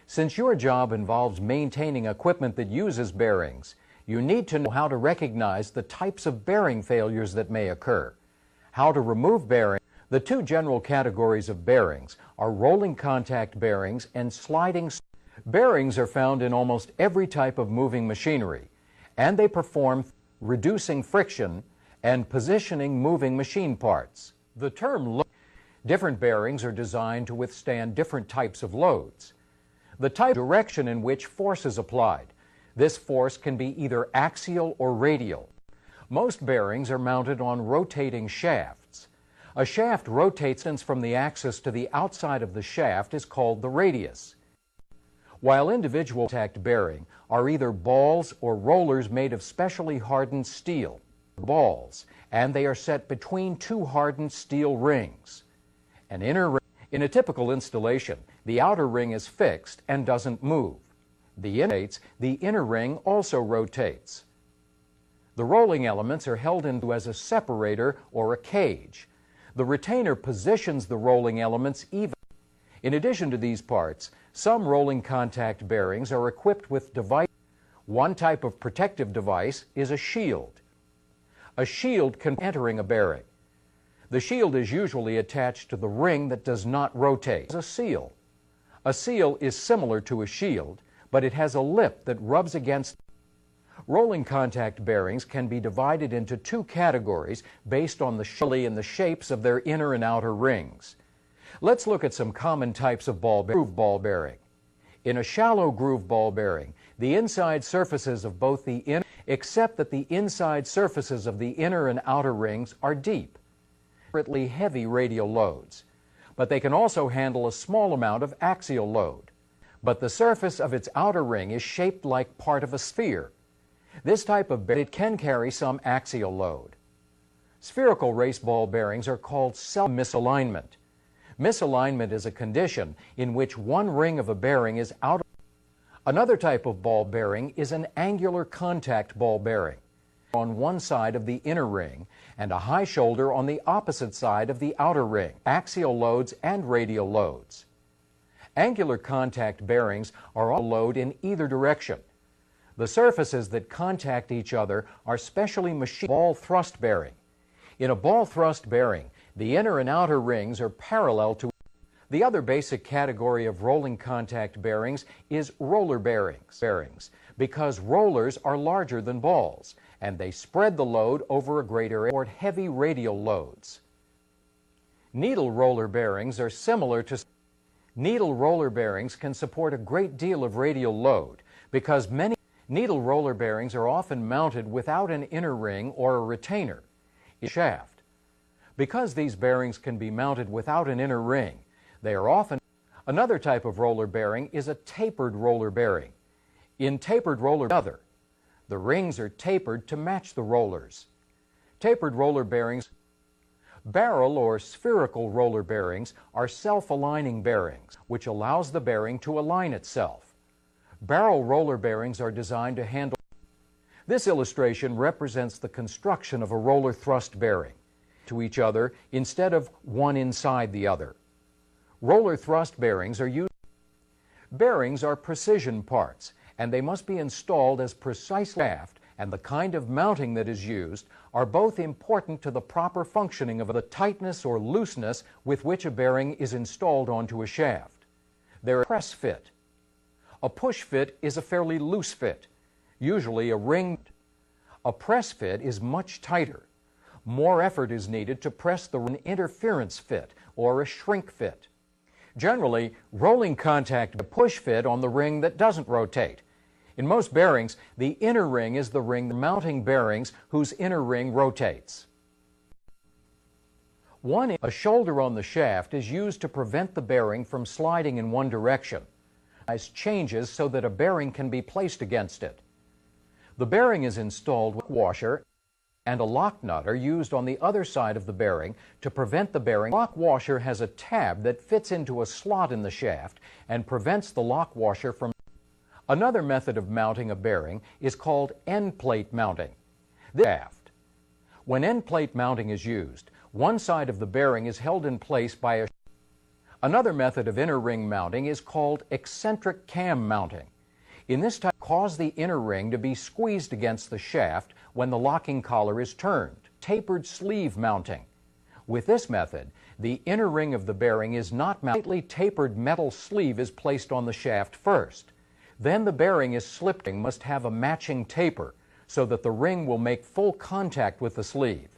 Since your job involves maintaining equipment that uses bearings, you need to know how to recognize the types of bearing failures that may occur, how to remove bearings. The two general categories of bearings are rolling contact bearings and sliding. Bearings are found in almost every type of moving machinery, and they perform reducing friction and positioning moving machine parts. The term different bearings are designed to withstand different types of loads. The type direction in which force is applied. This force can be either axial or radial. Most bearings are mounted on rotating shafts. A shaft rotates from the axis to the outside of the shaft is called the radius. While individual contact bearing are either balls or rollers made of specially hardened steel balls, and they are set between two hardened steel rings. An inner ring. In a typical installation, the outer ring is fixed and doesn't move. The inner ring also rotates. The rolling elements are held into as a separator or a cage. The retainer positions the rolling elements evenly. In addition to these parts, some rolling contact bearings are equipped with devices. One type of protective device is a shield. A shield can entering a bearing. The shield is usually attached to the ring that does not rotate. A seal. A seal is similar to a shield, but it has a lip that rubs against. Rolling contact bearings can be divided into two categories based on the shapes of their inner and outer rings. Let's look at some common types of groove ball bearing. In a shallow groove ball bearing, the inside surfaces of both the inner, except that the inside surfaces of the inner and outer rings are deep, moderately heavy radial loads, but they can also handle a small amount of axial load. But the surface of its outer ring is shaped like part of a sphere. This type of bearing can carry some axial load. Spherical race ball bearings are called misalignment. Misalignment is a condition in which one ring of a bearing is out. Another type of ball bearing is an angular contact ball bearing on one side of the inner ring and a high shoulder on the opposite side of the outer ring, axial loads and radial loads. Angular contact bearings are all load in either direction. The surfaces that contact each other are specially machined. Ball thrust bearing. In a ball thrust bearing, the inner and outer rings are parallel to. The other basic category of rolling contact bearings is roller bearings, because rollers are larger than balls, and they spread the load over a greater area toward heavy radial loads. Needle roller bearings are similar to. Needle roller bearings can support a great deal of radial load because many needle roller bearings are often mounted without an inner ring or a retainer in the shaft. Because these bearings can be mounted without an inner ring, they are often. Another type of roller bearing is a tapered roller bearing. In tapered roller the rings are tapered to match the rollers. Tapered roller bearings. Barrel or spherical roller bearings are self-aligning bearings, which allows the bearing to align itself. Barrel roller bearings are designed to handle. This illustration represents the construction of a roller thrust bearing to each other instead of one inside the other. Roller thrust bearings are used. Bearings are precision parts, and they must be installed as precisely as shaft, and the kind of mounting that is used are both important to the proper functioning of the tightness or looseness with which a bearing is installed onto a shaft. There is a press fit. A push fit is a fairly loose fit, usually a ring. A press fit is much tighter. More effort is needed to press an interference fit or a shrink fit. Generally, rolling contact a push fit on the ring that doesn't rotate. In most bearings, the inner ring is the ring mounting bearings whose inner ring rotates. A shoulder on the shaft is used to prevent the bearing from sliding in one direction. Changes so that a bearing can be placed against it. The bearing is installed with a washer and a lock nut are used on the other side of the bearing to prevent the bearing. The lock washer has a tab that fits into a slot in the shaft and prevents the lock washer from. Another method of mounting a bearing is called end plate mounting. When end plate mounting is used, one side of the bearing is held in place by Another method of inner ring mounting is called eccentric cam mounting. In this type, cause the inner ring to be squeezed against the shaft when the locking collar is turned. Tapered sleeve mounting. With this method, the inner ring of the bearing is not mounted. A slightly tapered metal sleeve is placed on the shaft first. Then the bearing is slipped and must have a matching taper so that the ring will make full contact with the sleeve.